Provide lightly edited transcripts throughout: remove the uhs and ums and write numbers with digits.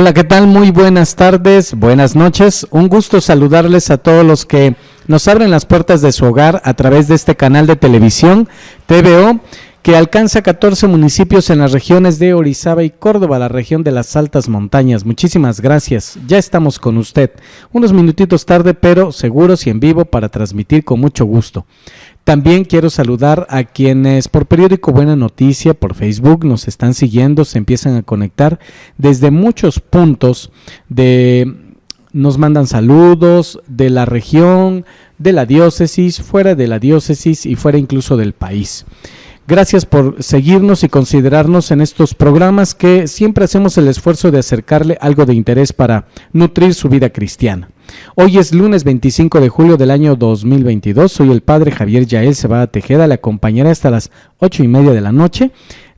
Hola, ¿qué tal? Muy buenas tardes, buenas noches. Un gusto saludarles a todos los que nos abren las puertas de su hogar a través de este canal de televisión TVO, que alcanza 14 municipios en las regiones de Orizaba y Córdoba, la región de las altas montañas. Muchísimas gracias. Ya estamos con usted. Unos minutitos tarde, pero seguros y en vivo para transmitir con mucho gusto. También quiero saludar a quienes por Periódico Buena Noticia, por Facebook, nos están siguiendo, se empiezan a conectar desde muchos puntos nos mandan saludos de la región, de la diócesis, fuera de la diócesis y fuera incluso del país. Gracias por seguirnos y considerarnos en estos programas que siempre hacemos el esfuerzo de acercarle algo de interés para nutrir su vida cristiana. Hoy es lunes 25 de julio del año 2022, soy el padre Javier Yael Cebada Tejeda, le acompañaré hasta las 8:30 de la noche.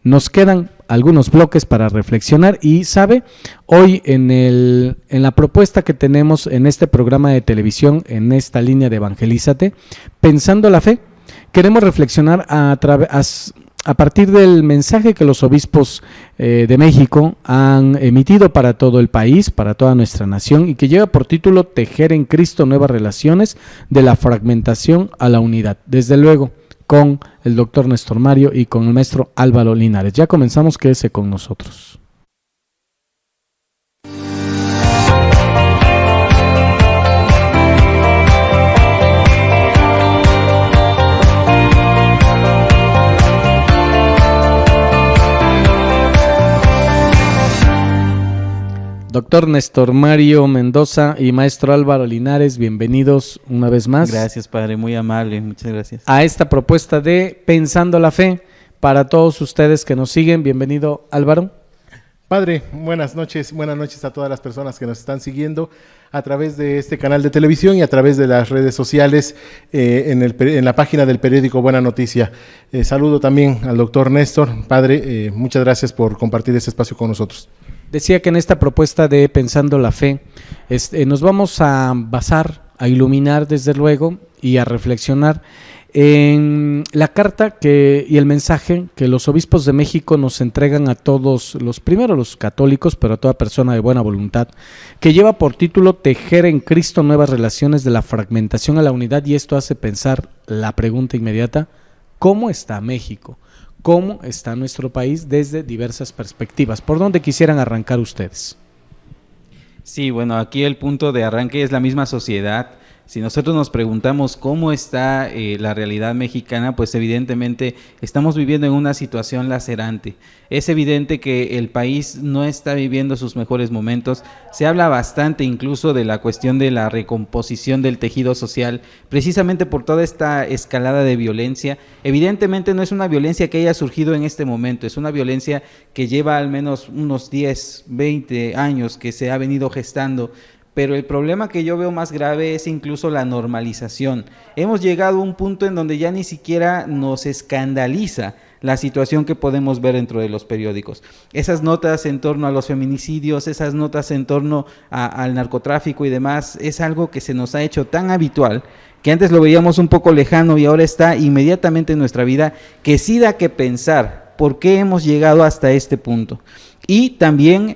Nos quedan algunos bloques para reflexionar y sabe, hoy en la propuesta que tenemos en este programa de televisión, en esta línea de Evangelízate, Pensando la Fe, queremos reflexionar a partir del mensaje que los obispos de México han emitido para todo el país, para toda nuestra nación, y que lleva por título Tejer en Cristo nuevas relaciones, de la fragmentación a la unidad. Desde luego, con el doctor Néstor Mario y con el maestro Álvaro Linares. Ya comenzamos, quédese con nosotros. Doctor Néstor Mario Mendoza y maestro Álvaro Linares, bienvenidos una vez más. Gracias, padre, muy amable, muchas gracias. A esta propuesta de Pensando la Fe, para todos ustedes que nos siguen, bienvenido Álvaro. Padre, buenas noches a todas las personas que nos están siguiendo a través de este canal de televisión y a través de las redes sociales, en la página del periódico Buena Noticia. Saludo también al doctor Néstor. Padre, muchas gracias por compartir este espacio con nosotros. Decía que en esta propuesta de Pensando la Fe nos vamos a basar, a iluminar desde luego y a reflexionar en la carta y el mensaje que los obispos de México nos entregan a todos, primero los católicos, pero a toda persona de buena voluntad, que lleva por título Tejer en Cristo nuevas relaciones, de la fragmentación a la unidad, y esto hace pensar la pregunta inmediata: ¿cómo está México? ¿Cómo está nuestro país desde diversas perspectivas? ¿Por dónde quisieran arrancar ustedes? Sí, bueno, aquí el punto de arranque es la misma sociedad. Si nosotros nos preguntamos cómo está la realidad mexicana, pues evidentemente estamos viviendo en una situación lacerante. Es evidente que el país no está viviendo sus mejores momentos. Se habla bastante incluso de la cuestión de la recomposición del tejido social, precisamente por toda esta escalada de violencia. Evidentemente no es una violencia que haya surgido en este momento, es una violencia que lleva al menos unos 10, 20 años que se ha venido gestando. Pero el problema que yo veo más grave es incluso la normalización. Hemos llegado a un punto en donde ya ni siquiera nos escandaliza la situación que podemos ver dentro de los periódicos. Esas notas en torno a los feminicidios, esas notas en torno al narcotráfico y demás, es algo que se nos ha hecho tan habitual, que antes lo veíamos un poco lejano y ahora está inmediatamente en nuestra vida, que sí da que pensar por qué hemos llegado hasta este punto. Y también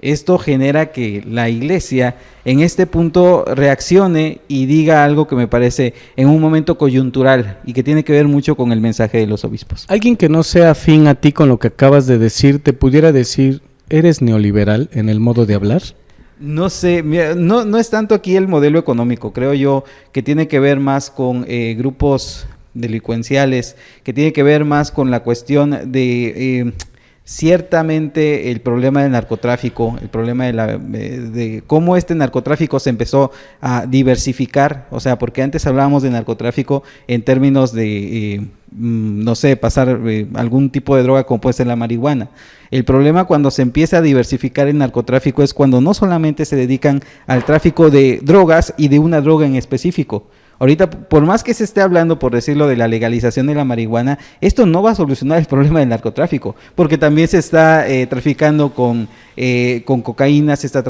esto genera que la iglesia en este punto reaccione y diga algo que me parece en un momento coyuntural y que tiene que ver mucho con el mensaje de los obispos. Alguien que no sea afín a ti con lo que acabas de decir, ¿te pudiera decir, eres neoliberal en el modo de hablar? No sé, mira, no es tanto aquí el modelo económico, creo yo que tiene que ver más con grupos delincuenciales, que tiene que ver más con la cuestión de... Ciertamente el problema del narcotráfico, el problema de cómo este narcotráfico se empezó a diversificar, o sea, porque antes hablábamos de narcotráfico en términos de, no sé, pasar algún tipo de droga como puede ser la marihuana. El problema cuando se empieza a diversificar el narcotráfico es cuando no solamente se dedican al tráfico de drogas y de una droga en específico. Ahorita, por más que se esté hablando, por decirlo, de la legalización de la marihuana, esto no va a solucionar el problema del narcotráfico, porque también se está traficando con cocaína, se está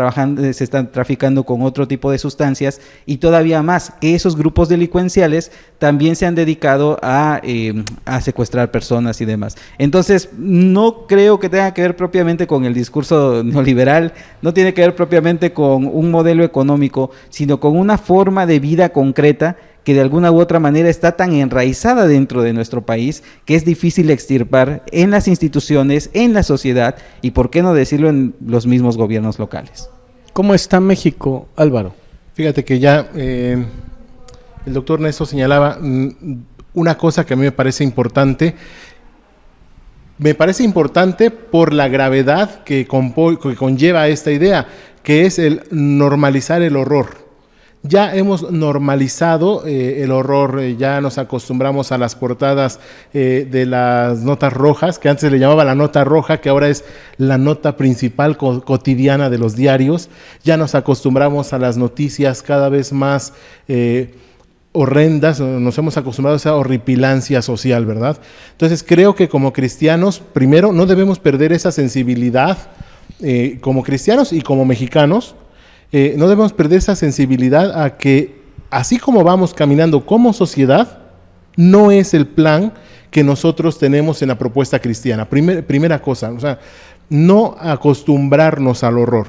traficando con otro tipo de sustancias, y todavía más, que esos grupos delincuenciales también se han dedicado a secuestrar personas y demás. Entonces, no creo que tenga que ver propiamente con el discurso neoliberal, no tiene que ver propiamente con un modelo económico, sino con una forma de vida concreta que de alguna u otra manera está tan enraizada dentro de nuestro país que es difícil extirpar en las instituciones, en la sociedad y, por qué no decirlo, en los mismos gobiernos locales. ¿Cómo está México, Álvaro? Fíjate que ya el doctor Néstor señalaba una cosa que a mí me parece importante. Me parece importante por la gravedad que conlleva esta idea, que es el normalizar el horror. Ya hemos normalizado el horror, ya nos acostumbramos a las portadas de las notas rojas, que antes se le llamaba la nota roja, que ahora es la nota principal cotidiana de los diarios. Ya nos acostumbramos a las noticias cada vez más horrendas, nos hemos acostumbrado a esa horripilancia social, ¿verdad? Entonces creo que como cristianos, primero, no debemos perder esa sensibilidad como cristianos y como mexicanos. No debemos perder esa sensibilidad a que, así como vamos caminando como sociedad, no es el plan que nosotros tenemos en la propuesta cristiana. Primera cosa, o sea, no acostumbrarnos al horror.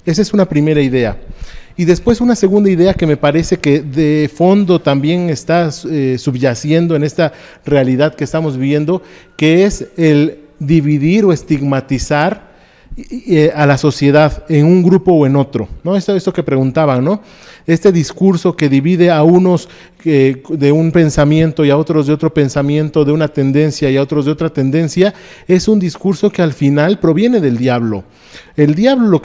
Esa es una primera idea. Y después una segunda idea que me parece que de fondo también está subyaciendo en esta realidad que estamos viviendo, que es el dividir o estigmatizar a la sociedad en un grupo o en otro, ¿no? Esto que preguntaban, ¿no? Este discurso que divide a unos de un pensamiento y a otros de otro pensamiento, de una tendencia y a otros de otra tendencia, es un discurso que al final proviene del diablo. El diablo,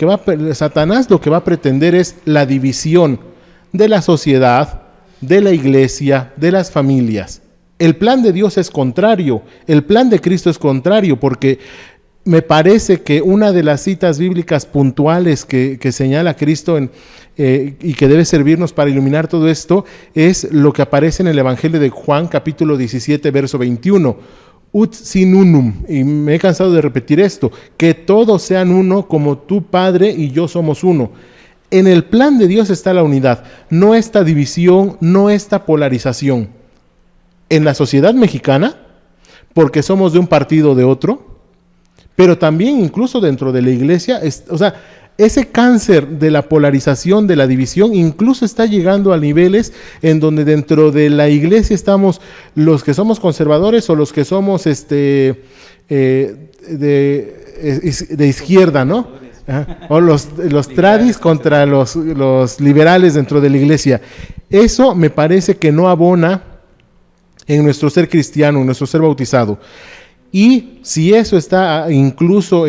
Satanás lo que va a pretender es la división de la sociedad, de la iglesia, de las familias. El plan de Dios es contrario, el plan de Cristo es contrario, porque me parece que una de las citas bíblicas puntuales que señala Cristo y que debe servirnos para iluminar todo esto es lo que aparece en el Evangelio de Juan, capítulo 17, verso 21. Ut sin unum, y me he cansado de repetir esto, que todos sean uno como tu Padre y yo somos uno. En el plan de Dios está la unidad, no esta división, no esta polarización. En la sociedad mexicana, porque somos de un partido o de otro, pero también incluso dentro de la iglesia, o sea, ese cáncer de la polarización, de la división, incluso está llegando a niveles en donde dentro de la iglesia estamos los que somos conservadores o los que somos de izquierda, ¿no? O los tradis contra los liberales dentro de la iglesia. Eso me parece que no abona en nuestro ser cristiano, en nuestro ser bautizado. Y si eso está incluso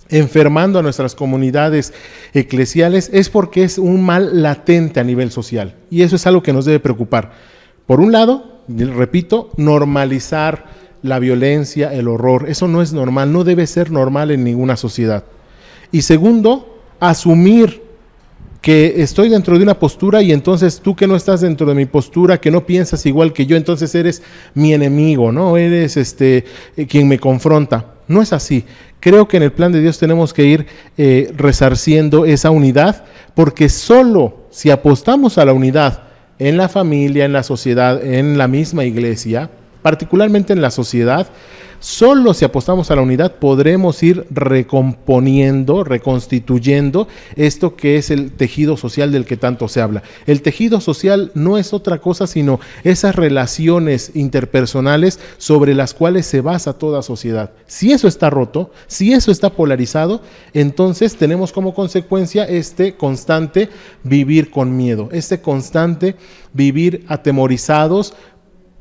enfermando a nuestras comunidades eclesiales, es porque es un mal latente a nivel social. Y eso es algo que nos debe preocupar. Por un lado, repito, normalizar la violencia, el horror. Eso no es normal, no debe ser normal en ninguna sociedad. Y segundo, asumir que estoy dentro de una postura y entonces tú que no estás dentro de mi postura, que no piensas igual que yo, entonces eres mi enemigo, ¿no? Eres quien me confronta. No es así. Creo que en el plan de Dios tenemos que ir resarciendo esa unidad, porque solo si apostamos a la unidad en la familia, en la sociedad, en la misma iglesia, particularmente en la sociedad, solo si apostamos a la unidad podremos ir recomponiendo, reconstituyendo esto que es el tejido social del que tanto se habla. El tejido social no es otra cosa sino esas relaciones interpersonales sobre las cuales se basa toda sociedad. Si eso está roto, si eso está polarizado, entonces tenemos como consecuencia este constante vivir con miedo, este constante vivir atemorizados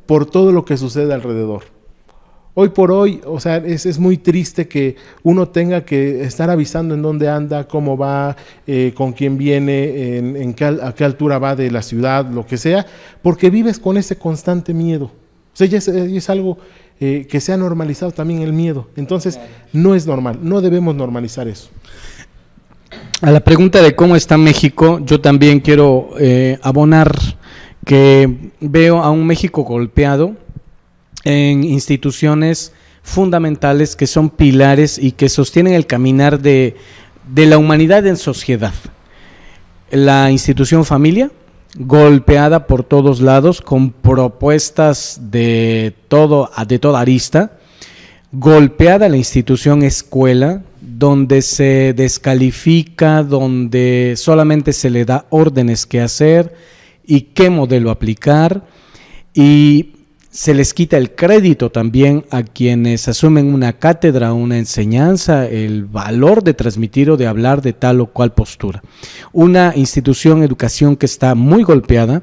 por todo lo que sucede alrededor. Hoy por hoy, o sea, es muy triste que uno tenga que estar avisando en dónde anda, cómo va, con quién viene, a qué altura va de la ciudad, lo que sea, porque vives con ese constante miedo. O sea, ya es algo que se ha normalizado también el miedo. Entonces, no es normal, no debemos normalizar eso. A la pregunta de cómo está México, yo también quiero abonar que veo a un México golpeado en instituciones fundamentales que son pilares y que sostienen el caminar de la humanidad en sociedad. La institución familia, golpeada por todos lados, con propuestas de toda arista, golpeada la institución escuela, donde se descalifica, donde solamente se le da órdenes qué hacer y qué modelo aplicar, y se les quita el crédito también a quienes asumen una cátedra, una enseñanza, el valor de transmitir o de hablar de tal o cual postura. Una institución de educación que está muy golpeada,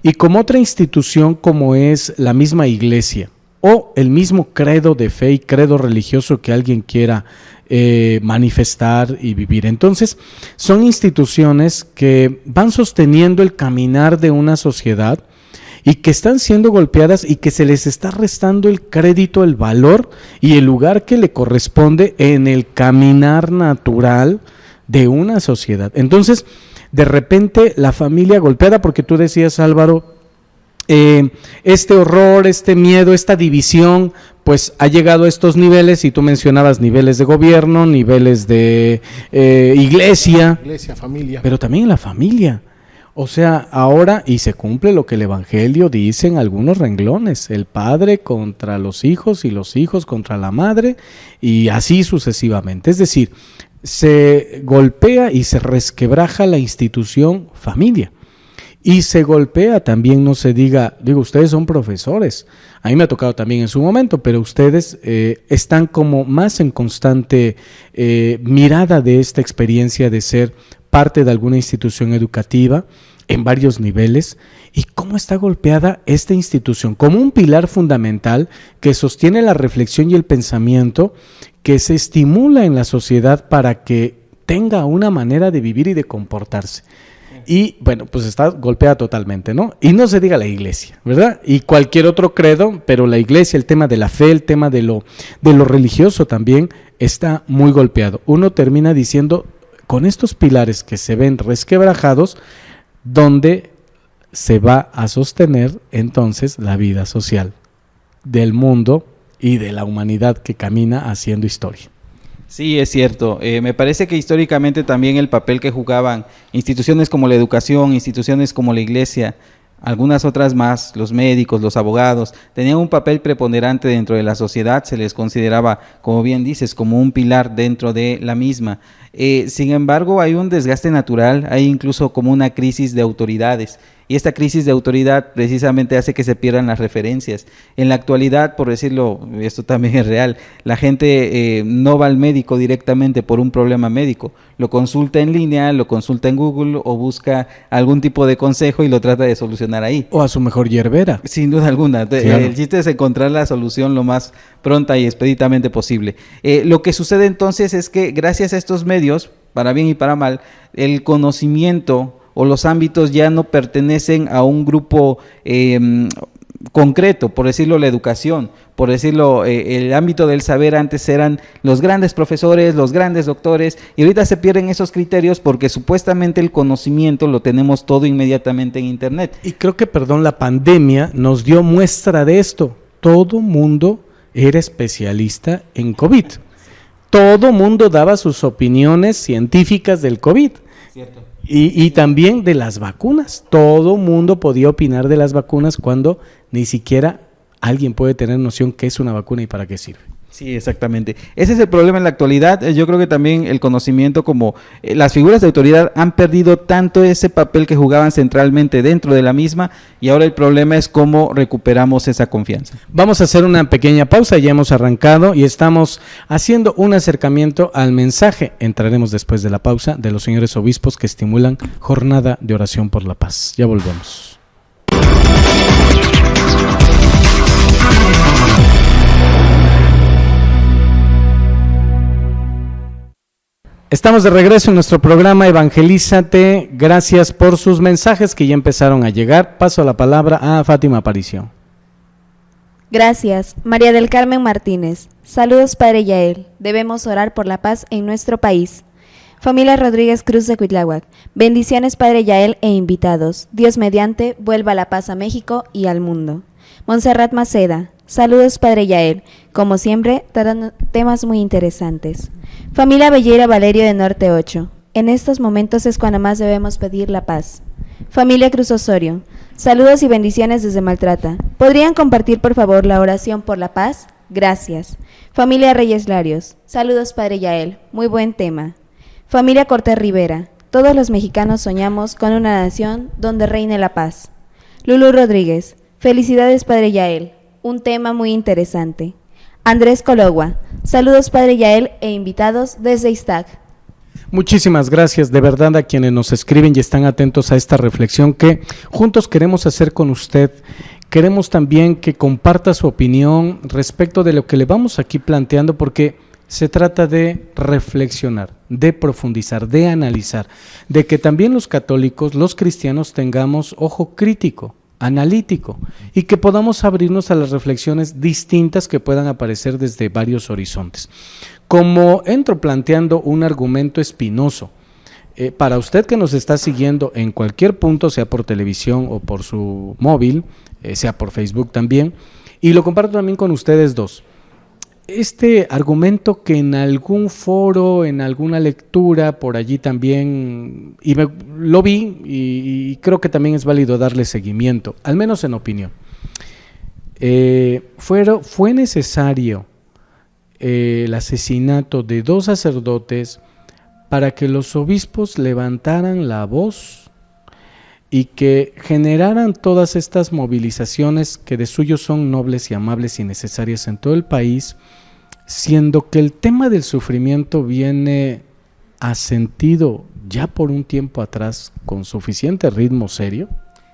y como otra institución como es la misma iglesia o el mismo credo de fe y credo religioso que alguien quiera manifestar y vivir. Entonces, son instituciones que van sosteniendo el caminar de una sociedad y que están siendo golpeadas y que se les está restando el crédito, el valor y el lugar que le corresponde en el caminar natural de una sociedad. Entonces, de repente, la familia golpeada, porque tú decías, Álvaro, este horror, este miedo, esta división, pues ha llegado a estos niveles, y tú mencionabas niveles de gobierno, niveles de iglesia, familia, pero también la familia. O sea, ahora, y se cumple lo que el Evangelio dice en algunos renglones, el padre contra los hijos y los hijos contra la madre, y así sucesivamente. Es decir, se golpea y se resquebraja la institución familia. Y se golpea también, no se diga, ustedes son profesores, a mí me ha tocado también en su momento, pero ustedes están como más en constante mirada de esta experiencia de ser parte de alguna institución educativa en varios niveles, y cómo está golpeada esta institución como un pilar fundamental que sostiene la reflexión y el pensamiento, que se estimula en la sociedad para que tenga una manera de vivir y de comportarse. Y bueno, pues está golpeada totalmente, ¿no? Y no se diga la iglesia, ¿verdad? Y cualquier otro credo, pero la iglesia, el tema de la fe, el tema de lo religioso también está muy golpeado. Uno termina diciendo, con estos pilares que se ven resquebrajados, ¿dónde se va a sostener entonces la vida social del mundo y de la humanidad que camina haciendo historia? Sí, es cierto. Me parece que históricamente también el papel que jugaban instituciones como la educación, instituciones como la iglesia, algunas otras más, los médicos, los abogados, tenían un papel preponderante dentro de la sociedad, se les consideraba, como bien dices, como un pilar dentro de la misma. Sin embargo, hay un desgaste natural, hay incluso como una crisis de autoridades, y esta crisis de autoridad precisamente hace que se pierdan las referencias. En la actualidad, por decirlo, esto también es real, la gente no va al médico directamente por un problema médico, lo consulta en línea, lo consulta en Google o busca algún tipo de consejo y lo trata de solucionar ahí. O a su mejor hierbera. Sin duda alguna, claro. El chiste es encontrar la solución lo más pronta y expeditamente posible. Lo que sucede entonces es que gracias a estos medios, para bien y para mal, el conocimiento o los ámbitos ya no pertenecen a un grupo concreto, por decirlo la educación, por decirlo el ámbito del saber antes eran los grandes profesores, los grandes doctores, y ahorita se pierden esos criterios porque supuestamente el conocimiento lo tenemos todo inmediatamente en internet. Y creo que, la pandemia nos dio muestra de esto. Todo mundo era especialista en COVID. Todo mundo daba sus opiniones científicas del COVID. Cierto. Y también de las vacunas. Todo mundo podía opinar de las vacunas cuando ni siquiera alguien puede tener noción qué es una vacuna y para qué sirve. Sí, exactamente. Ese es el problema en la actualidad. Yo creo que también el conocimiento, como las figuras de autoridad han perdido tanto ese papel que jugaban centralmente dentro de la misma, y ahora el problema es cómo recuperamos esa confianza. Vamos a hacer una pequeña pausa, ya hemos arrancado y estamos haciendo un acercamiento al mensaje. Entraremos después de la pausa de los señores obispos que estimulan jornada de oración por la paz. Ya volvemos. Estamos de regreso en nuestro programa Evangelízate. Gracias por sus mensajes que ya empezaron a llegar. Paso la palabra a Fátima Aparicio. Gracias. María del Carmen Martínez. Saludos, Padre Yael. Debemos orar por la paz en nuestro país. Familia Rodríguez Cruz de Cuitláhuac, bendiciones Padre Yael e invitados. Dios mediante, vuelva la paz a México y al mundo. Montserrat Maceda, saludos Padre Yael, como siempre, temas muy interesantes. Familia Belleira Valerio de Norte 8, en estos momentos es cuando más debemos pedir la paz. Familia Cruz Osorio, saludos y bendiciones desde Maltrata. ¿Podrían compartir por favor la oración por la paz? Gracias. Familia Reyes Larios, saludos Padre Yael, muy buen tema. Familia Cortés Rivera, todos los mexicanos soñamos con una nación donde reine la paz. Lulu Rodríguez, felicidades Padre Yael, un tema muy interesante. Andrés Cologua, saludos Padre Yael e invitados desde Iztac. Muchísimas gracias de verdad a quienes nos escriben y están atentos a esta reflexión que juntos queremos hacer con usted. Queremos también que comparta su opinión respecto de lo que le vamos aquí planteando, porque se trata de reflexionar, de profundizar, de analizar, de que también los católicos, los cristianos tengamos ojo crítico, analítico, y que podamos abrirnos a las reflexiones distintas que puedan aparecer desde varios horizontes. Como entro planteando un argumento espinoso, para usted que nos está siguiendo en cualquier punto, sea por televisión o por su móvil, sea por Facebook también, y lo comparto también con ustedes dos. Este argumento que en algún foro, en alguna lectura, por allí también, lo vi y creo que también es válido darle seguimiento, al menos en opinión. Fue necesario el asesinato de 2 sacerdotes para que los obispos levantaran la voz y que generaran todas estas movilizaciones que de suyo son nobles y amables y necesarias en todo el país, siendo que el tema del sufrimiento viene asentido ya por un tiempo atrás con suficiente ritmo serio?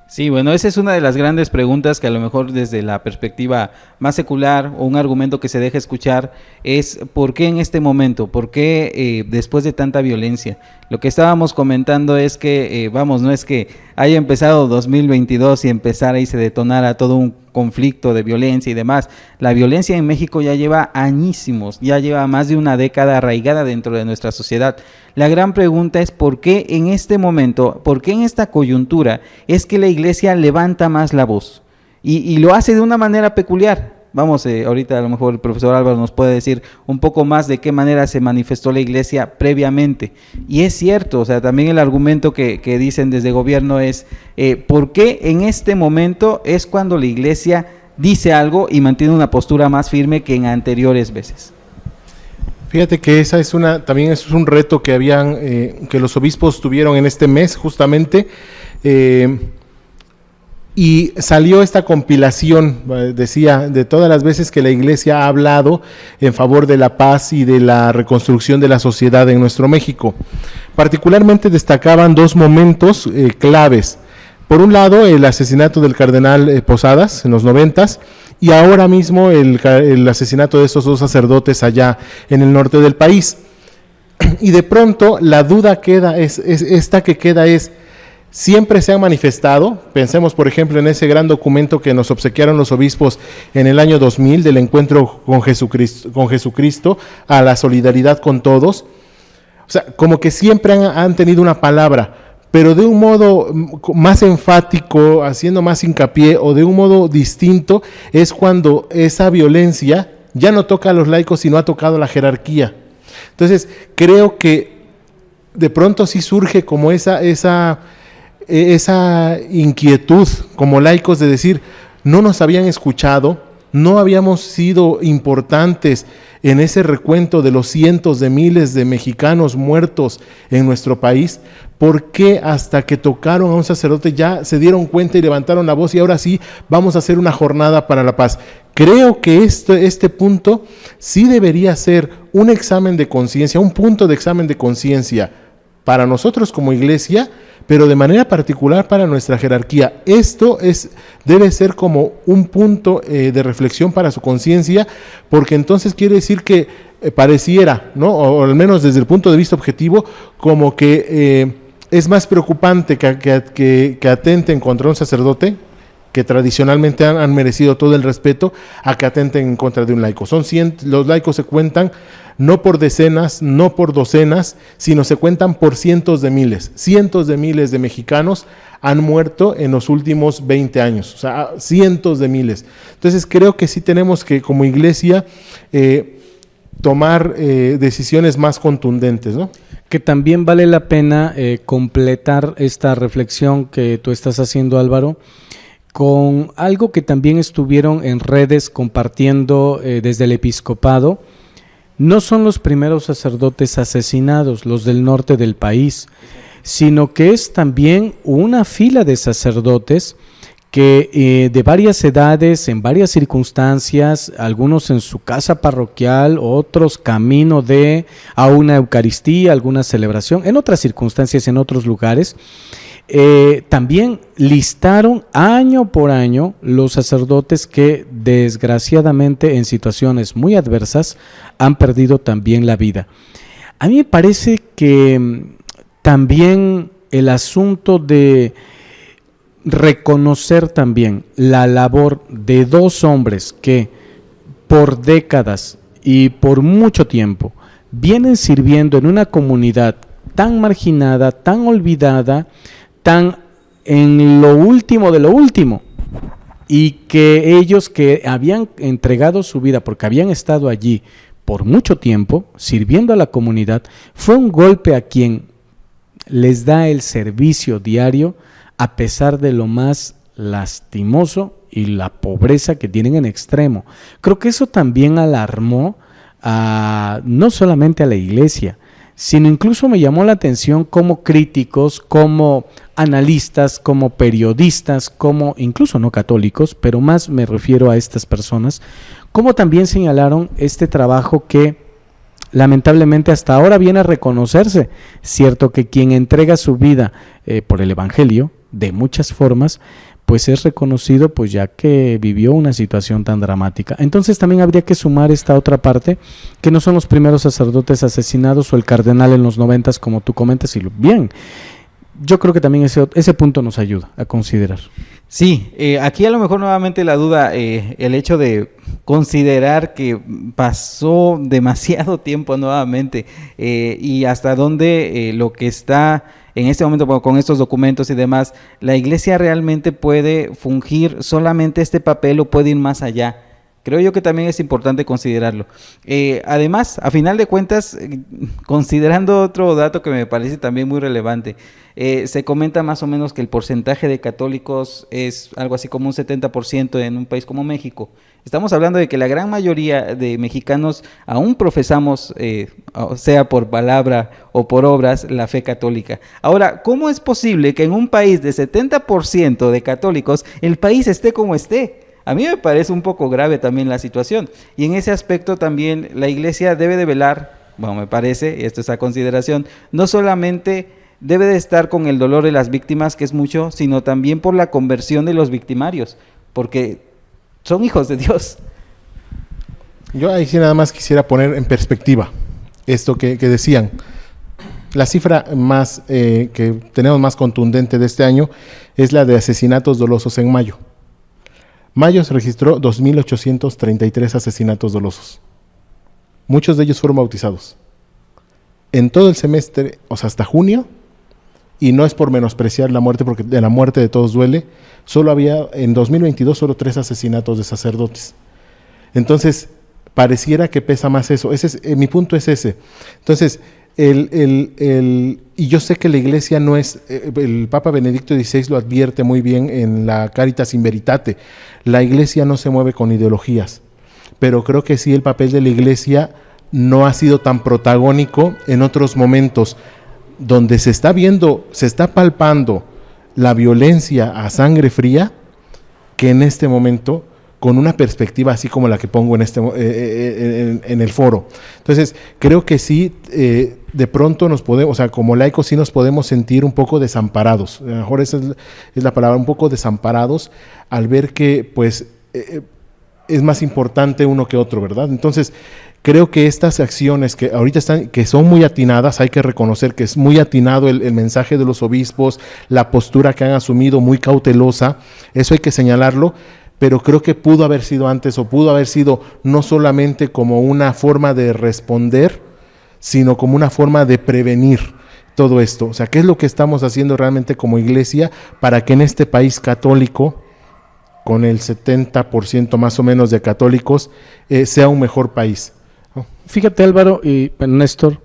Sí, bueno, esa es una de las grandes preguntas que a lo mejor desde la perspectiva más secular o un argumento que se deja escuchar es ¿por qué en este momento? ¿Por qué después de tanta violencia? Lo que estábamos comentando es que, no es que haya empezado 2022 y empezara y se detonara todo un conflicto de violencia y demás. La violencia en México ya lleva añísimos, ya lleva más de una década arraigada dentro de nuestra sociedad. La gran pregunta es ¿por qué en este momento, por qué en esta coyuntura es que la Iglesia levanta más la voz? Y lo hace de una manera peculiar. Ahorita a lo mejor el profesor Álvaro nos puede decir un poco más de qué manera se manifestó la Iglesia previamente. Y es cierto, o sea, también el argumento que dicen desde gobierno es ¿por qué en este momento es cuando la Iglesia dice algo y mantiene una postura más firme que en anteriores veces? Fíjate que también es un reto que que los obispos tuvieron en este mes justamente, y salió esta compilación, decía, de todas las veces que la Iglesia ha hablado en favor de la paz y de la reconstrucción de la sociedad en nuestro México. Particularmente destacaban 2 momentos claves. Por un lado, el asesinato del cardenal Posadas en los 90s, y ahora mismo el asesinato de estos 2 sacerdotes allá en el norte del país. Y de pronto la duda es siempre se han manifestado. Pensemos por ejemplo en ese gran documento que nos obsequiaron los obispos en el año 2000 del encuentro con Jesucristo a la solidaridad con todos. O sea, como que siempre han tenido una palabra, pero de un modo más enfático, haciendo más hincapié, o de un modo distinto, es cuando esa violencia ya no toca a los laicos, sino ha tocado a la jerarquía. Entonces, creo que de pronto sí surge como esa inquietud como laicos de decir, no nos habían escuchado, no habíamos sido importantes en ese recuento de los cientos de miles de mexicanos muertos en nuestro país. ¿Por qué hasta que tocaron a un sacerdote ya se dieron cuenta y levantaron la voz y ahora sí vamos a hacer una jornada para la paz? Creo que este punto sí debería ser un examen de conciencia, un punto de examen de conciencia para nosotros como iglesia, pero de manera particular para nuestra jerarquía. Esto debe ser como un punto de reflexión para su conciencia, porque entonces quiere decir que pareciera, ¿no? O al menos desde el punto de vista objetivo, como que es más preocupante que atenten contra un sacerdote que tradicionalmente han merecido todo el respeto, a que atenten en contra de un laico. Los laicos se cuentan no por decenas, no por docenas, sino se cuentan por cientos de miles de mexicanos han muerto en los últimos 20 años, o sea, cientos de miles. Entonces creo que sí tenemos que, como iglesia, tomar decisiones más contundentes, ¿no? Que también vale la pena completar esta reflexión que tú estás haciendo, Álvaro, con algo que también estuvieron en redes compartiendo desde el episcopado. No son los primeros sacerdotes asesinados, los del norte del país, sino que es también una fila de sacerdotes que de varias edades, en varias circunstancias, algunos en su casa parroquial, otros camino a una Eucaristía, alguna celebración, en otras circunstancias, en otros lugares, también listaron año por año los sacerdotes que desgraciadamente en situaciones muy adversas han perdido también la vida. A mí me parece que también el asunto de reconocer también la labor de dos hombres que por décadas y por mucho tiempo vienen sirviendo en una comunidad tan marginada, tan olvidada, tan en lo último de lo último, y que ellos que habían entregado su vida porque habían estado allí por mucho tiempo sirviendo a la comunidad, fue un golpe a quien les da el servicio diario a pesar de lo más lastimoso y la pobreza que tienen en extremo. Creo que eso también alarmó no solamente a la iglesia, sino incluso me llamó la atención como críticos, como analistas, como periodistas, como incluso no católicos, pero más me refiero a estas personas, como también señalaron este trabajo que lamentablemente hasta ahora viene a reconocerse. Cierto que quien entrega su vida por el Evangelio, de muchas formas, pues es reconocido pues ya que vivió una situación tan dramática. Entonces también habría que sumar esta otra parte, que no son los primeros sacerdotes asesinados o el cardenal en los 90s, como tú comentas, y bien, yo creo que también ese punto nos ayuda a considerar. Sí, aquí a lo mejor nuevamente la duda, el hecho de considerar que pasó demasiado tiempo nuevamente y hasta dónde lo que está en este momento, bueno, con estos documentos y demás, la iglesia realmente puede fungir solamente este papel o puede ir más allá. Creo yo que también es importante considerarlo. Además, a final de cuentas, considerando otro dato que me parece también muy relevante, se comenta más o menos que el porcentaje de católicos es algo así como un 70% en un país como México. Estamos hablando de que la gran mayoría de mexicanos aún profesamos, sea por palabra o por obras, la fe católica. Ahora, ¿cómo es posible que en un país de 70% de católicos el país esté como esté? A mí me parece un poco grave también la situación, y en ese aspecto también la iglesia debe de velar, bueno, me parece, y esto es a consideración, no solamente debe de estar con el dolor de las víctimas, que es mucho, sino también por la conversión de los victimarios, porque son hijos de Dios. Yo ahí sí nada más quisiera poner en perspectiva esto que decían. La cifra más que tenemos más contundente de este año es la de asesinatos dolosos en mayo. Mayo se registró 2.833 asesinatos dolosos. Muchos de ellos fueron bautizados. En todo el semestre, o sea, hasta junio, y no es por menospreciar la muerte, porque de la muerte de todos duele, solo había en 2022 solo 3 asesinatos de sacerdotes. Entonces, pareciera que pesa más eso. Mi punto es ese. Entonces, y yo sé que la iglesia no es, el Papa Benedicto XVI lo advierte muy bien en la Caritas in Veritate, la iglesia no se mueve con ideologías, pero creo que sí el papel de la iglesia no ha sido tan protagónico en otros momentos, donde se está viendo, se está palpando la violencia a sangre fría, que en este momento, con una perspectiva así como la que pongo en el foro. Entonces, creo que sí, de pronto nos podemos, o sea, como laicos sí nos podemos sentir un poco desamparados. A lo mejor esa es la palabra, un poco desamparados, al ver que, pues, es más importante uno que otro, ¿verdad? Entonces, creo que estas acciones que ahorita están, que son muy atinadas, hay que reconocer que es muy atinado el mensaje de los obispos, la postura que han asumido, muy cautelosa, eso hay que señalarlo, pero creo que pudo haber sido antes, o pudo haber sido no solamente como una forma de responder, sino como una forma de prevenir todo esto. O sea, ¿qué es lo que estamos haciendo realmente como iglesia para que en este país católico, con el 70% más o menos de católicos, sea un mejor país? Fíjate, Álvaro y Néstor,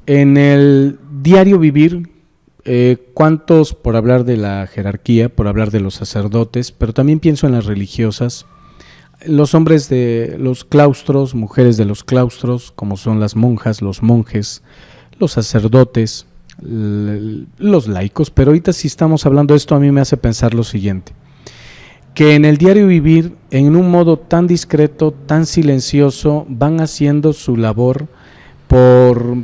en el diario vivir, ¿cuántos, por hablar de la jerarquía, por hablar de los sacerdotes, pero también pienso en las religiosas, los hombres de los claustros, mujeres de los claustros, como son las monjas, los monjes, los sacerdotes, los laicos, pero ahorita si estamos hablando de esto, a mí me hace pensar lo siguiente, que en el diario vivir, en un modo tan discreto, tan silencioso, van haciendo su labor por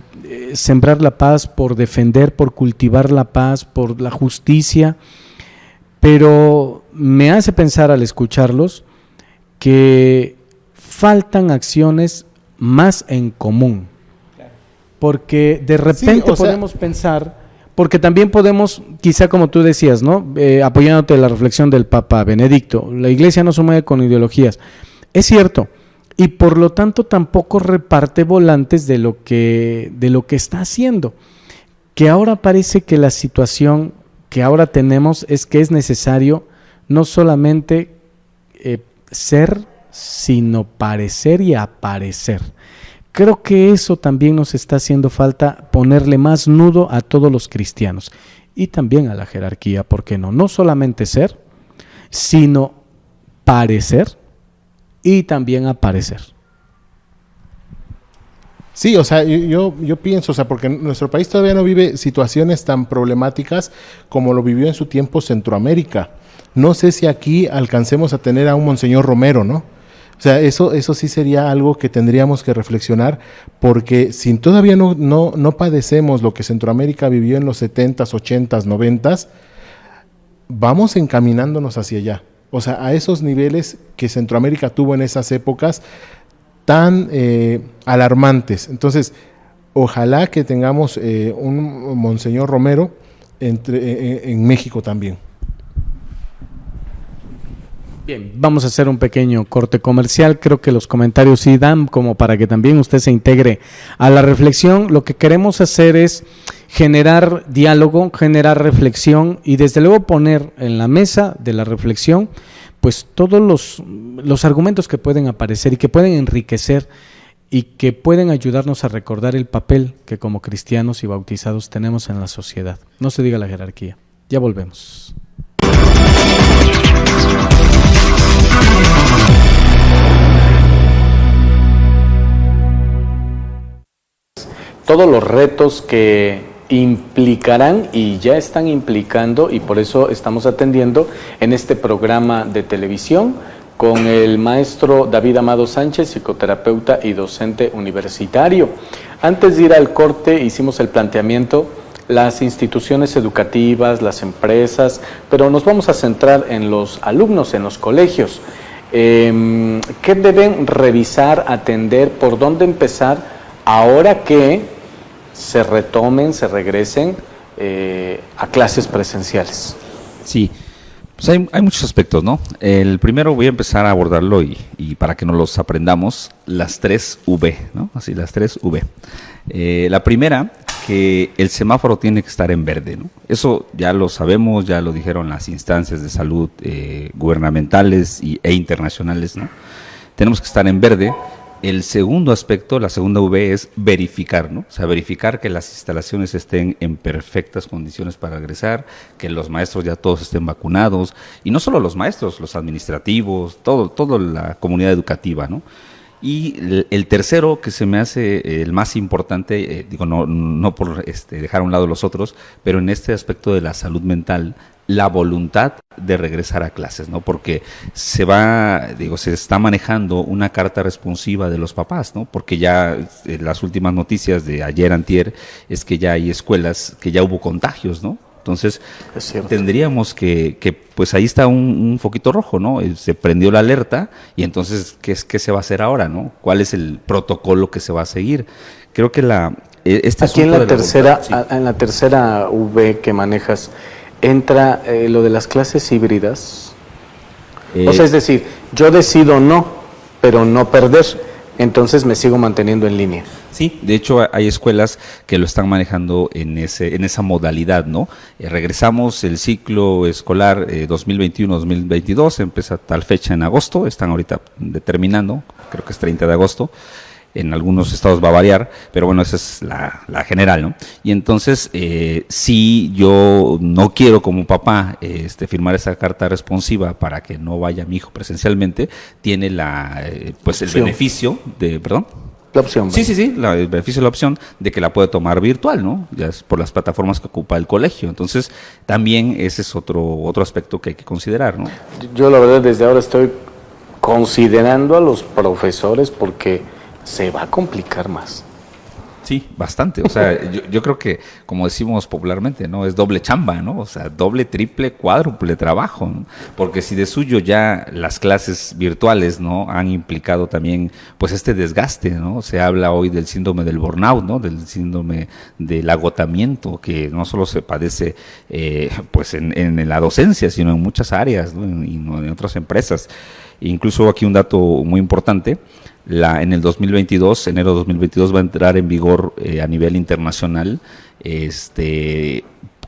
sembrar la paz, por defender, por cultivar la paz, por la justicia, pero me hace pensar al escucharlos que faltan acciones más en común, porque de repente podemos pensar... Porque también podemos, quizá como tú decías, ¿no? Apoyándote en la reflexión del Papa Benedicto, la Iglesia no se mueve con ideologías. Es cierto, y por lo tanto tampoco reparte volantes de lo que está haciendo. Que ahora parece que la situación que ahora tenemos es que es necesario no solamente ser, sino parecer y aparecer. Creo que eso también nos está haciendo falta, ponerle más nudo a todos los cristianos y también a la jerarquía, ¿por qué no? No solamente ser, sino parecer y también aparecer. Sí, o sea, yo pienso, o sea, porque nuestro país todavía no vive situaciones tan problemáticas como lo vivió en su tiempo Centroamérica. No sé si aquí alcancemos a tener a un Monseñor Romero, ¿no? O sea, eso sí sería algo que tendríamos que reflexionar, porque si todavía no padecemos lo que Centroamérica vivió en los 70s, 80s, 90s, vamos encaminándonos hacia allá. O sea, a esos niveles que Centroamérica tuvo en esas épocas tan alarmantes. Ojalá que tengamos un Monseñor Romero en México también. Bien, vamos a hacer un pequeño corte comercial. Creo que los comentarios sí dan como para que también usted se integre a la reflexión. Lo que queremos hacer es generar diálogo, generar reflexión y desde luego poner en la mesa de la reflexión pues todos los argumentos que pueden aparecer y que pueden enriquecer y que pueden ayudarnos a recordar el papel que como cristianos y bautizados tenemos en la sociedad. No se diga la jerarquía. Ya volvemos. Todos los retos que implicarán y ya están implicando, y por eso estamos atendiendo en este programa de televisión con el maestro David Amado Sánchez, psicoterapeuta y docente universitario. Antes de ir al corte hicimos el planteamiento, las instituciones educativas, las empresas, pero nos vamos a centrar en los alumnos, en los colegios. ¿Qué deben revisar, atender, por dónde empezar ahora que se retomen, se regresen a clases presenciales? Sí, pues hay muchos aspectos, ¿no? El primero voy a empezar a abordarlo y para que nos los aprendamos, las 3 V, ¿no? Así, las 3 V. La primera, que el semáforo tiene que estar en verde, ¿no? Eso ya lo sabemos, ya lo dijeron las instancias de salud gubernamentales e internacionales, ¿no? Tenemos que estar en verde. El segundo aspecto, la segunda V, es verificar, ¿no? O sea, verificar que las instalaciones estén en perfectas condiciones para regresar, que los maestros ya todos estén vacunados, y no solo los maestros, los administrativos, toda la comunidad educativa, ¿no? Y el tercero, que se me hace el más importante, digo, no por dejar a un lado los otros, pero en este aspecto de la salud mental, la voluntad de regresar a clases, ¿no? Porque se está manejando una carta responsiva de los papás, ¿no? Porque ya las últimas noticias de ayer, antier, es que ya hay escuelas que ya hubo contagios, ¿no? Entonces, tendríamos que pues ahí está un foquito rojo, ¿no? Se prendió la alerta y entonces, ¿qué se va a hacer ahora, no? ¿Cuál es el protocolo que se va a seguir? Creo que aquí en la tercera V que manejas, ¿entra lo de las clases híbridas? O sea, es decir, yo decido no, pero no perder, entonces me sigo manteniendo en línea. Sí, de hecho hay escuelas que lo están manejando en esa modalidad, ¿no? Regresamos el ciclo escolar 2021-2022, empieza tal fecha en agosto, están ahorita determinando, creo que es 30 de agosto, en algunos estados va a variar, pero bueno, esa es la general, ¿no? Y entonces, si yo no quiero como papá firmar esa carta responsiva para que no vaya mi hijo presencialmente, tiene el beneficio de, ¿perdón? La opción. Sí, el beneficio de la opción de que la puede tomar virtual, ¿no? Ya es por las plataformas que ocupa el colegio. Entonces, también ese es otro aspecto que hay que considerar, ¿no? Yo la verdad desde ahora estoy considerando a los profesores porque se va a complicar más. Sí, bastante. O sea, yo creo que, como decimos popularmente, ¿no? Es doble chamba, ¿no? O sea, doble, triple, cuádruple trabajo, ¿no? Porque si de suyo ya las clases virtuales, ¿no? Han implicado también, pues, este desgaste, ¿no? Se habla hoy del síndrome del burnout, ¿no? Del síndrome del agotamiento, que no solo se padece, pues, en la docencia, sino en muchas áreas, ¿no? Y en otras empresas. Incluso aquí un dato muy importante. En el 2022, enero de 2022, va a entrar en vigor a nivel internacional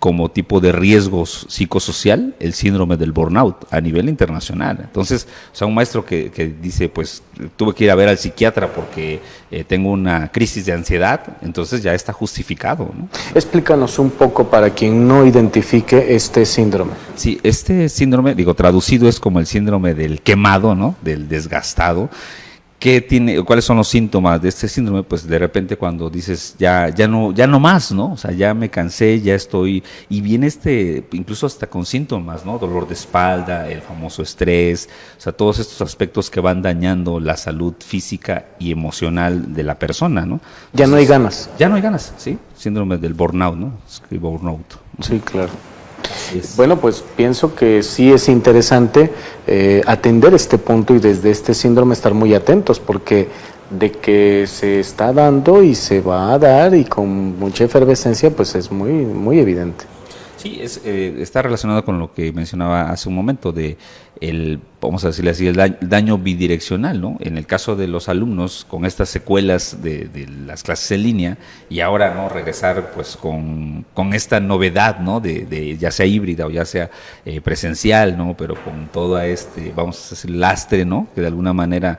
como tipo de riesgo psicosocial el síndrome del burnout a nivel internacional. Entonces, o sea, un maestro que dice, pues tuve que ir a ver al psiquiatra porque tengo una crisis de ansiedad, entonces ya está justificado, ¿no? Explícanos un poco para quien no identifique este síndrome. Sí, este síndrome, traducido es como el síndrome del quemado, ¿no? Del desgastado. ¿Cuáles son los síntomas de este síndrome? Pues de repente cuando dices ya no más, ¿no? O sea, ya me cansé, ya estoy, y viene incluso hasta con síntomas, ¿no? Dolor de espalda, el famoso estrés, o sea, todos estos aspectos que van dañando la salud física y emocional de la persona, ¿no? Ya no hay ganas. Ya no hay ganas, sí. Síndrome del burnout, ¿no? Burnout. Sí, claro. Bueno, pues pienso que sí es interesante atender este punto y desde este síndrome estar muy atentos, porque de que se está dando y se va a dar y con mucha efervescencia, pues es muy, muy evidente. Sí, está relacionado con lo que mencionaba hace un momento vamos a decirle así, el daño bidireccional, ¿no? En el caso de los alumnos con estas secuelas de las clases en línea y ahora, ¿no? Regresar pues con esta novedad, ¿no? De ya sea híbrida o ya sea presencial, ¿no? Pero con todo vamos a decir, lastre, ¿no? Que de alguna manera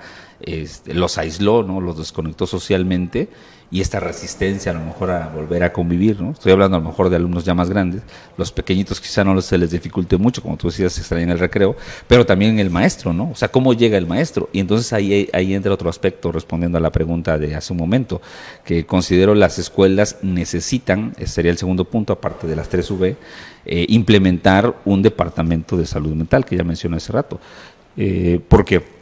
los aisló, ¿no? Los desconectó socialmente. Y esta resistencia a lo mejor a volver a convivir, ¿no? Estoy hablando a lo mejor de alumnos ya más grandes, los pequeñitos quizá no se les dificulte mucho, como tú decías, se extrañan el recreo, pero también el maestro, ¿no? O sea, ¿cómo llega el maestro? Y entonces ahí entra otro aspecto, respondiendo a la pregunta de hace un momento, que considero las escuelas necesitan, sería el segundo punto, aparte de las 3V, implementar un departamento de salud mental, que ya mencioné hace rato. Porque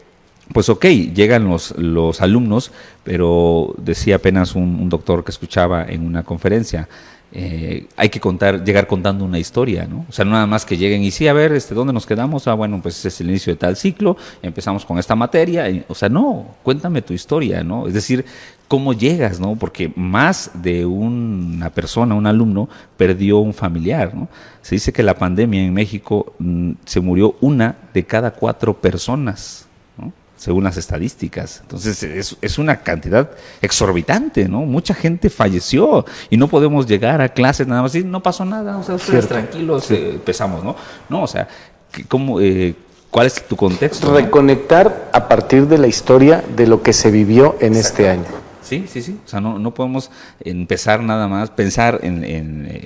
pues ok, llegan los alumnos, pero decía apenas un doctor que escuchaba en una conferencia, hay que llegar contando una historia, ¿no? O sea, no nada más que lleguen y sí, a ver, ¿dónde nos quedamos? Bueno, pues es el inicio de tal ciclo, empezamos con esta materia, o sea, no, cuéntame tu historia, ¿no? Es decir, ¿cómo llegas, no? Porque más de una persona, un alumno, perdió un familiar, ¿no? Se dice que la pandemia en México se murió 1 de cada 4 personas, según las estadísticas. Entonces es una cantidad exorbitante, ¿no? Mucha gente falleció y no podemos llegar a clases nada más y no pasó nada, o sea, ustedes tranquilos, empezamos, ¿no? No, o sea, ¿cuál es tu contexto? Reconectar a partir de la historia de lo que se vivió en este año. Sí. O sea, no podemos empezar nada más, pensar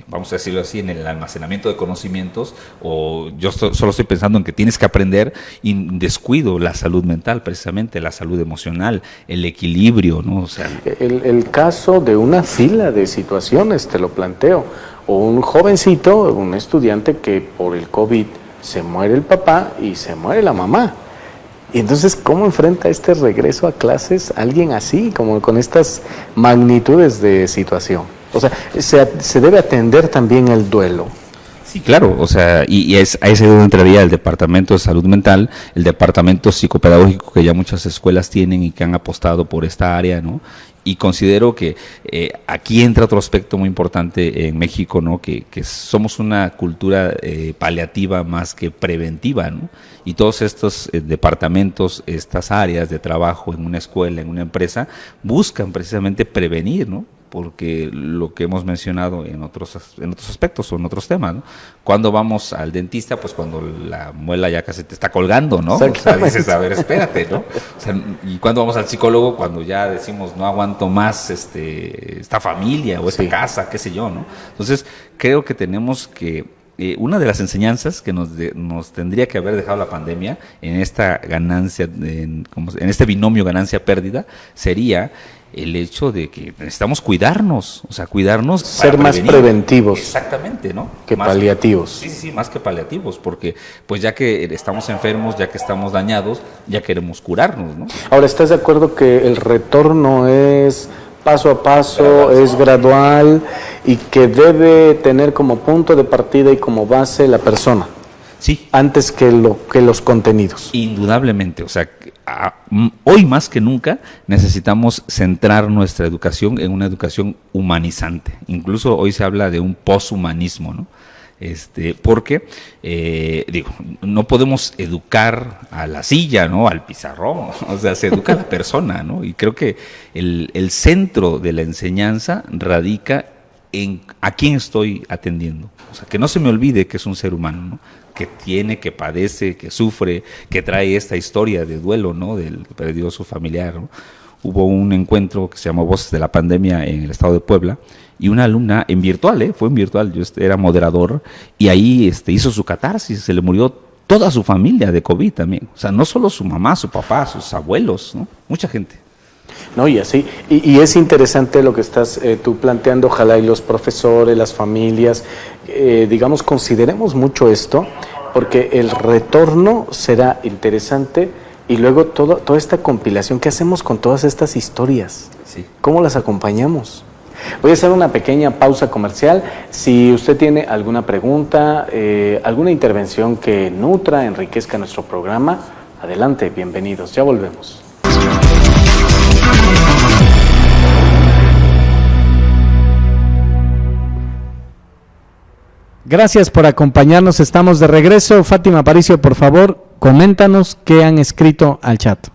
vamos a decirlo así, en el almacenamiento de conocimientos, o yo solo estoy pensando en que tienes que aprender y descuido la salud mental, precisamente la salud emocional, el equilibrio, ¿no? O sea, el caso de una fila de situaciones, te lo planteo, o un jovencito, un estudiante que por el COVID se muere el papá y se muere la mamá. Y entonces, ¿cómo enfrenta este regreso a clases alguien así, como con estas magnitudes de situación? O sea, se debe atender también el duelo. Sí, claro, o sea, y es ahí es donde entraría el Departamento de Salud Mental, el Departamento Psicopedagógico que ya muchas escuelas tienen y que han apostado por esta área, ¿no? Y considero que aquí entra otro aspecto muy importante en México, ¿no? Que somos una cultura paliativa más que preventiva, ¿no? Y todos estos departamentos, estas áreas de trabajo en una escuela, en una empresa, buscan precisamente prevenir, ¿no? Porque lo que hemos mencionado en otros aspectos o en otros temas, ¿no? Cuando vamos al dentista, pues cuando la muela ya casi te está colgando, ¿no? O sea, dices, a ver, espérate, ¿no? O sea, y cuando vamos al psicólogo, cuando ya decimos, no aguanto más esta familia o esta casa, qué sé yo, ¿no? Entonces, creo que tenemos que una de las enseñanzas que nos tendría que haber dejado la pandemia en esta ganancia, en este binomio ganancia-pérdida, sería el hecho de que necesitamos cuidarnos, o sea, cuidarnos. Ser más preventivos. Exactamente, ¿no? Que más paliativos. Sí, más que paliativos, porque pues ya que estamos enfermos, ya que estamos dañados, ya queremos curarnos, ¿no? Ahora, ¿estás de acuerdo que el retorno es paso a paso, es gradual y que debe tener como punto de partida y como base la persona? Sí. Antes que los contenidos. Indudablemente, o sea, hoy más que nunca necesitamos centrar nuestra educación en una educación humanizante. Incluso hoy se habla de un poshumanismo, ¿no? Porque, no podemos educar a la silla, ¿no? Al pizarrón, o sea, se educa a la persona, ¿no? Y creo que el centro de la enseñanza radica en a quién estoy atendiendo. O sea, que no se me olvide que es un ser humano, ¿no? Que tiene, que padece, que sufre, que trae esta historia de duelo, ¿no? Del que perdió su familiar, ¿no? Hubo un encuentro que se llamó Voces de la Pandemia en el estado de Puebla y una alumna en virtual, fue en virtual, yo era moderador y ahí hizo su catarsis, se le murió toda su familia de COVID también, o sea, no solo su mamá, su papá, sus abuelos, ¿no? Mucha gente. No, y así, y es interesante lo que estás tú planteando, ojalá y los profesores, las familias, digamos, consideremos mucho esto, porque el retorno será interesante y luego toda esta compilación, ¿qué hacemos con todas estas historias? Sí. ¿Cómo las acompañamos? Voy a hacer una pequeña pausa comercial. Si usted tiene alguna pregunta, alguna intervención que nutra, enriquezca nuestro programa, adelante, bienvenidos, ya volvemos. Gracias por acompañarnos, estamos de regreso. Fátima Aparicio, por favor, coméntanos qué han escrito al chat.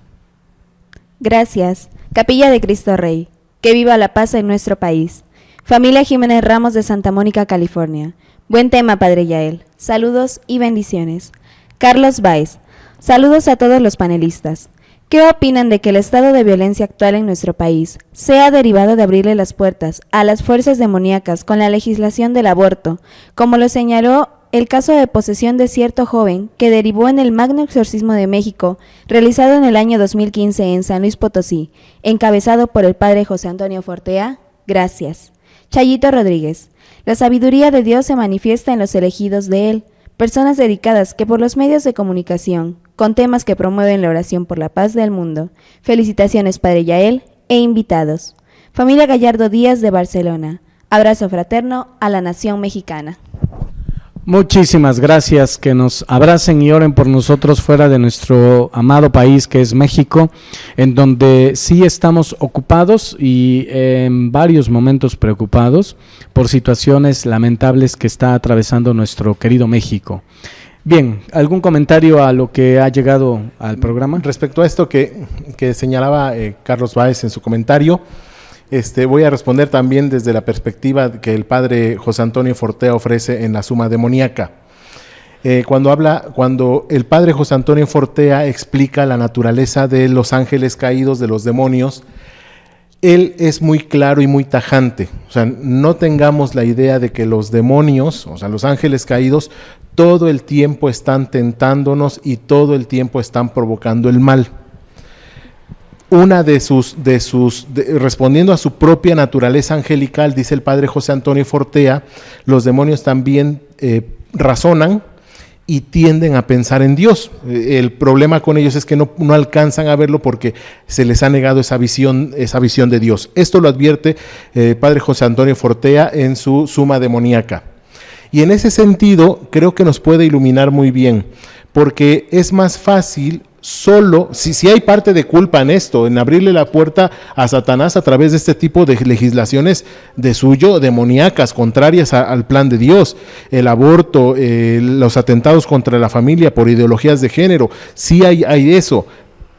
Gracias. Capilla de Cristo Rey. Que viva la paz en nuestro país. Familia Jiménez Ramos de Santa Mónica, California. Buen tema, Padre Yael. Saludos y bendiciones. Carlos Baez. Saludos a todos los panelistas. ¿Qué opinan de que el estado de violencia actual en nuestro país sea derivado de abrirle las puertas a las fuerzas demoníacas con la legislación del aborto, como lo señaló el caso de posesión de cierto joven que derivó en el Magno Exorcismo de México, realizado en el año 2015 en San Luis Potosí, encabezado por el padre José Antonio Fortea? Gracias. Chayito Rodríguez. La sabiduría de Dios se manifiesta en los elegidos de Él, personas dedicadas que por los medios de comunicación, con temas que promueven la oración por la paz del mundo. Felicitaciones, Padre Yael, e invitados. Familia Gallardo Díaz de Barcelona. Abrazo fraterno a la nación mexicana. Muchísimas gracias, que nos abracen y oren por nosotros fuera de nuestro amado país que es México, en donde sí estamos ocupados y en varios momentos preocupados por situaciones lamentables que está atravesando nuestro querido México. Bien, ¿algún comentario a lo que ha llegado al programa? Respecto a esto que señalaba Carlos Báez en su comentario, voy a responder también desde la perspectiva que el padre José Antonio Fortea ofrece en la Suma Demoníaca. Cuando el padre José Antonio Fortea explica la naturaleza de los ángeles caídos, de los demonios, él es muy claro y muy tajante. O sea, no tengamos la idea de que los demonios, o sea, los ángeles caídos, todo el tiempo están tentándonos y todo el tiempo están provocando el mal. Una respondiendo a su propia naturaleza angelical, dice el padre José Antonio Fortea, los demonios también razonan y tienden a pensar en Dios. El problema con ellos es que no alcanzan a verlo porque se les ha negado esa visión de Dios. Esto lo advierte el padre José Antonio Fortea en su Suma Demoníaca. Y en ese sentido, creo que nos puede iluminar muy bien, porque es más fácil solo, si hay parte de culpa en esto, en abrirle la puerta a Satanás a través de este tipo de legislaciones de suyo, demoníacas, contrarias al plan de Dios, el aborto, los atentados contra la familia por ideologías de género, sí hay eso,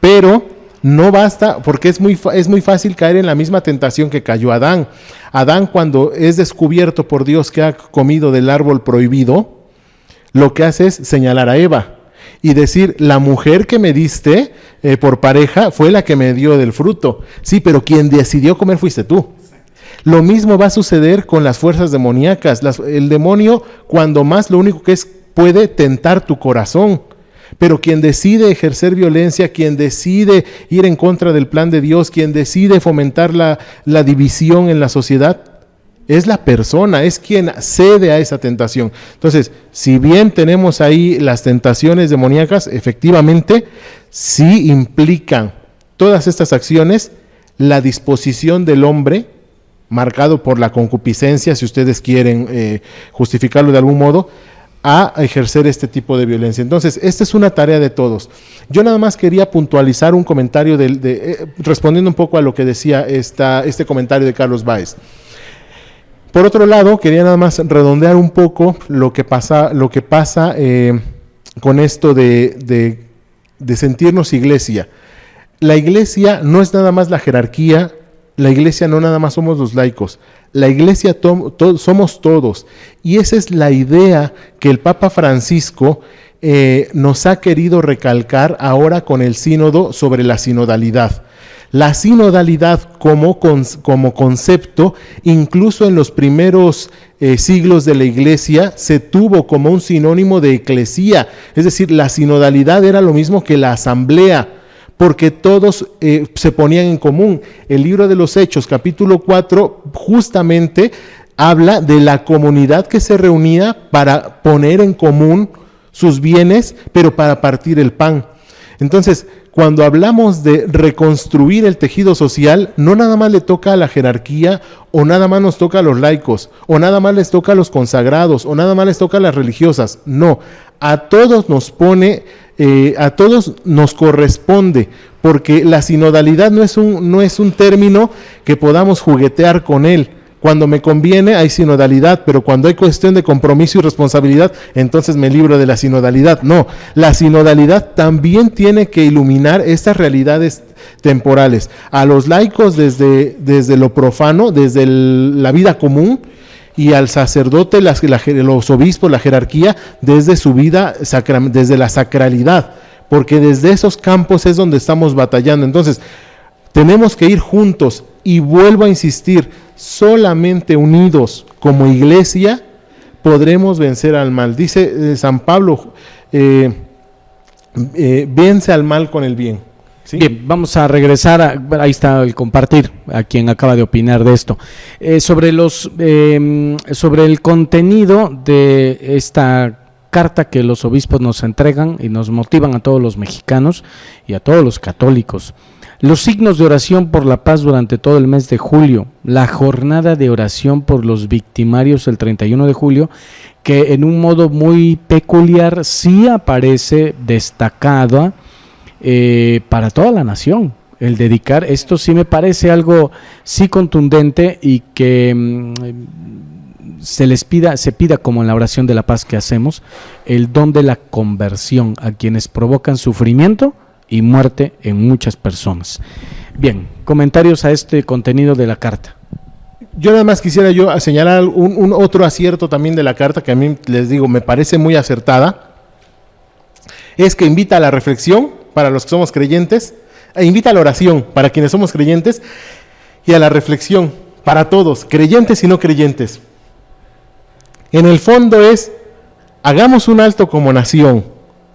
pero no basta, porque es muy fácil caer en la misma tentación que cayó Adán. Adán, cuando es descubierto por Dios que ha comido del árbol prohibido, lo que hace es señalar a Eva y decir, la mujer que me diste por pareja fue la que me dio del fruto. Sí, pero quien decidió comer fuiste tú. Lo mismo va a suceder con las fuerzas demoníacas. El demonio, cuando más, lo único que puede tentar tu corazón. Pero quien decide ejercer violencia, quien decide ir en contra del plan de Dios, quien decide fomentar la división en la sociedad, es la persona, es quien cede a esa tentación. Entonces, si bien tenemos ahí las tentaciones demoníacas, efectivamente, sí implican todas estas acciones la disposición del hombre, marcado por la concupiscencia, si ustedes quieren justificarlo de algún modo, a ejercer este tipo de violencia. Entonces, esta es una tarea de todos. Yo nada más quería puntualizar un comentario respondiendo un poco a lo que decía este comentario de Carlos Báez. Por otro lado, quería nada más redondear un poco lo que pasa con esto de sentirnos iglesia. La iglesia no es nada más la jerarquía, la iglesia no nada más somos los laicos, la iglesia somos todos. Y esa es la idea que el Papa Francisco nos ha querido recalcar ahora con el sínodo sobre la sinodalidad. La sinodalidad como concepto, incluso en los primeros siglos de la iglesia, se tuvo como un sinónimo de eclesía. Es decir, la sinodalidad era lo mismo que la asamblea, porque todos se ponían en común. El libro de los Hechos, capítulo 4, justamente habla de la comunidad que se reunía para poner en común sus bienes, pero para partir el pan. Entonces, cuando hablamos de reconstruir el tejido social, no nada más le toca a la jerarquía, o nada más nos toca a los laicos, o nada más les toca a los consagrados, o nada más les toca a las religiosas. No, a todos nos a todos nos corresponde, porque la sinodalidad no es un término que podamos juguetear con él. Cuando me conviene hay sinodalidad, pero cuando hay cuestión de compromiso y responsabilidad, entonces me libro de la sinodalidad. No, la sinodalidad también tiene que iluminar estas realidades temporales. A los laicos desde lo profano, desde la vida común, y al sacerdote, los obispos, la jerarquía, desde su vida, desde la sacralidad, porque desde esos campos es donde estamos batallando. Entonces, tenemos que ir juntos, y vuelvo a insistir, solamente unidos como iglesia podremos vencer al mal. Dice San Pablo, vence al mal con el bien. ¿Sí? Bien, vamos a regresar, ahí está el compartir, a quien acaba de opinar de esto. Sobre el contenido de esta carta que los obispos nos entregan y nos motivan a todos los mexicanos y a todos los católicos. Los signos de oración por la paz durante todo el mes de julio, la jornada de oración por los victimarios el 31 de julio, que en un modo muy peculiar sí aparece destacada para toda la nación. El dedicar, esto sí me parece algo sí contundente, y que se pida, como en la oración de la paz que hacemos, el don de la conversión a quienes provocan sufrimiento y muerte en muchas personas. Bien, comentarios a este contenido de la carta. Yo nada más quisiera señalar un otro acierto también de la carta, que a mí, les digo, me parece muy acertada. Es que invita a la reflexión para los que somos creyentes, e invita a la oración para quienes somos creyentes, y a la reflexión para todos, creyentes y no creyentes. En el fondo es, hagamos un alto como nación,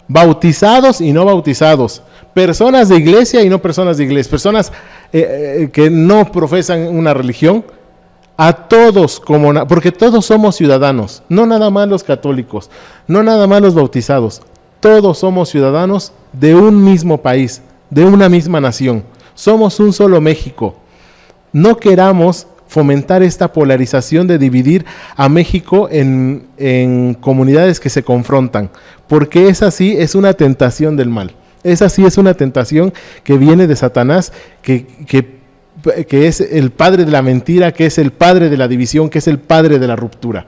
bautizados y no bautizados, personas de iglesia y no personas de iglesia, personas que no profesan una religión, a todos, porque todos somos ciudadanos, no nada más los católicos, no nada más los bautizados, todos somos ciudadanos de un mismo país, de una misma nación, somos un solo México. No queramos fomentar esta polarización de dividir a México en comunidades que se confrontan, porque esa sí es una tentación del mal, esa sí es una tentación que viene de Satanás, que es el padre de la mentira, que es el padre de la división, que es el padre de la ruptura.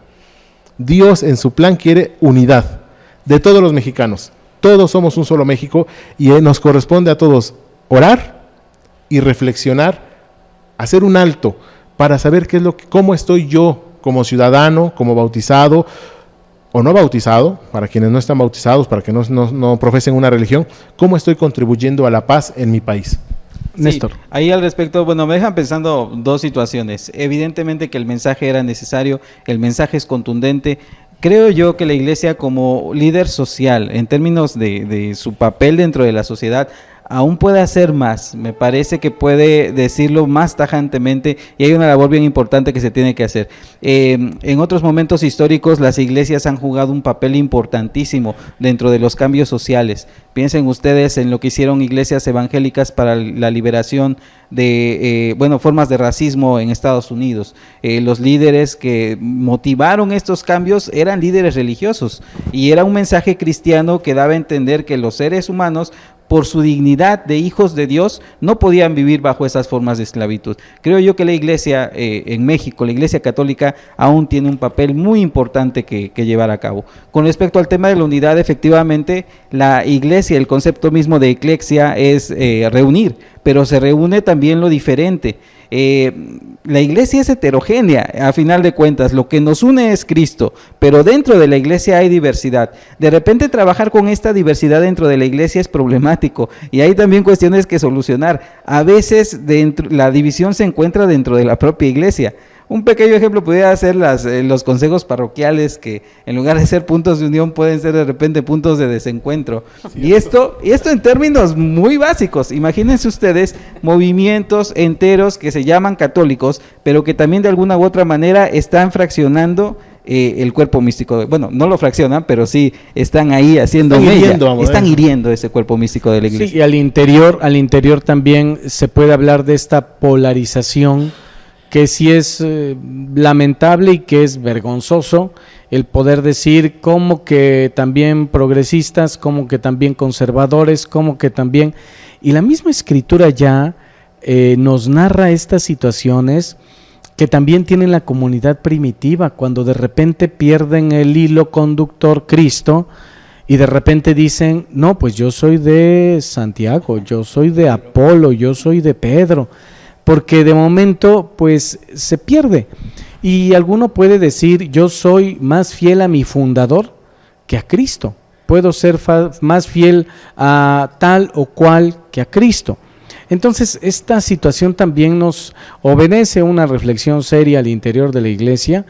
Dios en su plan quiere unidad de todos los mexicanos, todos somos un solo México y nos corresponde a todos orar y reflexionar, hacer un alto para saber cómo estoy yo como ciudadano, como bautizado o no bautizado, para quienes no están bautizados, para que no profesen una religión, cómo estoy contribuyendo a la paz en mi país. Sí, Néstor. ahí al respecto, bueno, me dejan pensando dos situaciones. Evidentemente que el mensaje era necesario, el mensaje es contundente. Creo yo que la Iglesia como líder social, en términos de su papel dentro de la sociedad, aún puede hacer más. Me parece que puede decirlo más tajantemente y hay una labor bien importante que se tiene que hacer. En otros momentos históricos las iglesias han jugado un papel importantísimo dentro de los cambios sociales. Piensen ustedes en lo que hicieron iglesias evangélicas para la liberación de formas de racismo en Estados Unidos. Los líderes que motivaron estos cambios eran líderes religiosos y era un mensaje cristiano que daba a entender que los seres humanos, por su dignidad de hijos de Dios, no podían vivir bajo esas formas de esclavitud. Creo yo que la Iglesia en México, la Iglesia Católica, aún tiene un papel muy importante que llevar a cabo. Con respecto al tema de la unidad, efectivamente, la Iglesia, el concepto mismo de eclesia es reunir, pero se reúne también lo diferente. La Iglesia es heterogénea, a final de cuentas, lo que nos une es Cristo, pero dentro de la Iglesia hay diversidad. De repente trabajar con esta diversidad dentro de la Iglesia es problemático y hay también cuestiones que solucionar. A veces la división se encuentra dentro de la propia Iglesia. Un pequeño ejemplo pudiera ser los consejos parroquiales, que en lugar de ser puntos de unión pueden ser de repente puntos de desencuentro. Y esto en términos muy básicos. Imagínense ustedes movimientos enteros que se llaman católicos, pero que también de alguna u otra manera están fraccionando el cuerpo místico. Bueno, no lo fraccionan, pero sí están ahí haciendo están hiriendo ese cuerpo místico de la Iglesia. Sí, y al interior también se puede hablar de esta polarización, que sí es lamentable y que es vergonzoso el poder decir como que también progresistas, como que también conservadores, como que también... Y la misma Escritura ya nos narra estas situaciones que también tienen la comunidad primitiva, cuando de repente pierden el hilo conductor Cristo y de repente dicen, no, pues yo soy de Santiago, yo soy de Apolo, yo soy de Pedro, porque de momento pues se pierde y alguno puede decir, yo soy más fiel a mi fundador que a Cristo, puedo ser más fiel a tal o cual que a Cristo. Entonces esta situación también nos obedece a una reflexión seria al interior de la Iglesia.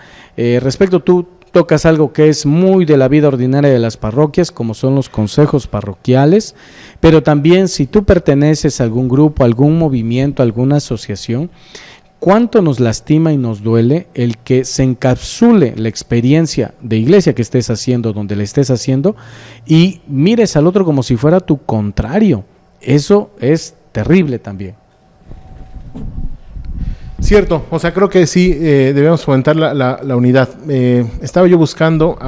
Tú tocas algo que es muy de la vida ordinaria de las parroquias, como son los consejos parroquiales, pero también si tú perteneces a algún grupo, algún movimiento, alguna asociación, cuánto nos lastima y nos duele el que se encapsule la experiencia de iglesia que estés haciendo, donde la estés haciendo, y mires al otro como si fuera tu contrario. Eso es terrible también. Cierto, o sea, creo que sí debemos fomentar la unidad. Estaba yo buscando,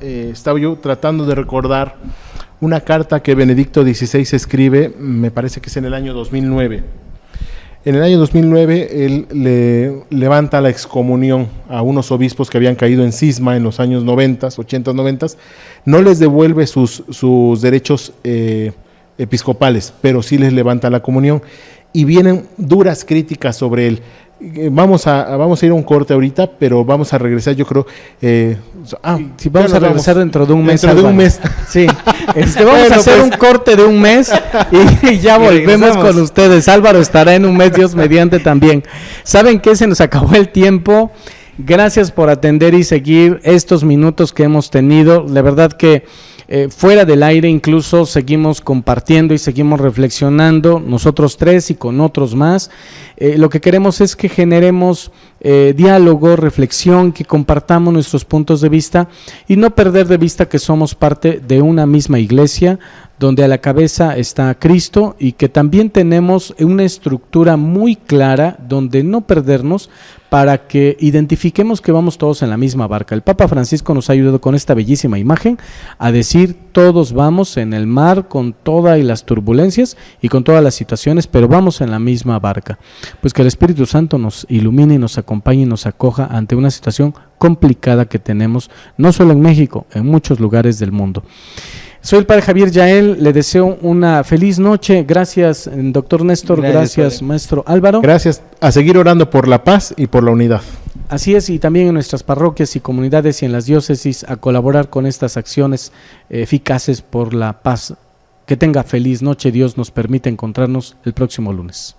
estaba yo tratando de recordar una carta que Benedicto XVI escribe, me parece que es en el año 2009. En el año 2009 él le levanta la excomunión a unos obispos que habían caído en cisma en los años 90, 80, 90, no les devuelve sus derechos episcopales, pero sí les levanta la comunión y vienen duras críticas sobre él. Vamos a ir a un corte ahorita, pero vamos a regresar, yo creo. Vamos a regresar dentro de un mes. Dentro de un mes. Sí, vamos a hacer un corte de un mes y ya volvemos con ustedes. Álvaro estará en un mes, Dios mediante también. ¿Saben qué? Se nos acabó el tiempo. Gracias por atender y seguir estos minutos que hemos tenido. La verdad que fuera del aire incluso seguimos compartiendo y seguimos reflexionando nosotros tres y con otros más. Lo que queremos es que generemos diálogo, reflexión, que compartamos nuestros puntos de vista y no perder de vista que somos parte de una misma iglesia donde a la cabeza está Cristo y que también tenemos una estructura muy clara donde no perdernos para que identifiquemos que vamos todos en la misma barca. El Papa Francisco nos ha ayudado con esta bellísima imagen a decir todos vamos en el mar con todas las turbulencias y con todas las situaciones, pero vamos en la misma barca. Pues que el Espíritu Santo nos ilumine y nos acompañe y nos acoja ante una situación complicada que tenemos, no solo en México, en muchos lugares del mundo. Soy el padre Javier Yael, le deseo una feliz noche. Gracias, doctor Néstor, gracias maestro Álvaro. Gracias, a seguir orando por la paz y por la unidad. Así es, y también en nuestras parroquias y comunidades y en las diócesis a colaborar con estas acciones eficaces por la paz. Que tenga feliz noche, Dios nos permite encontrarnos el próximo lunes.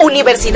Universidad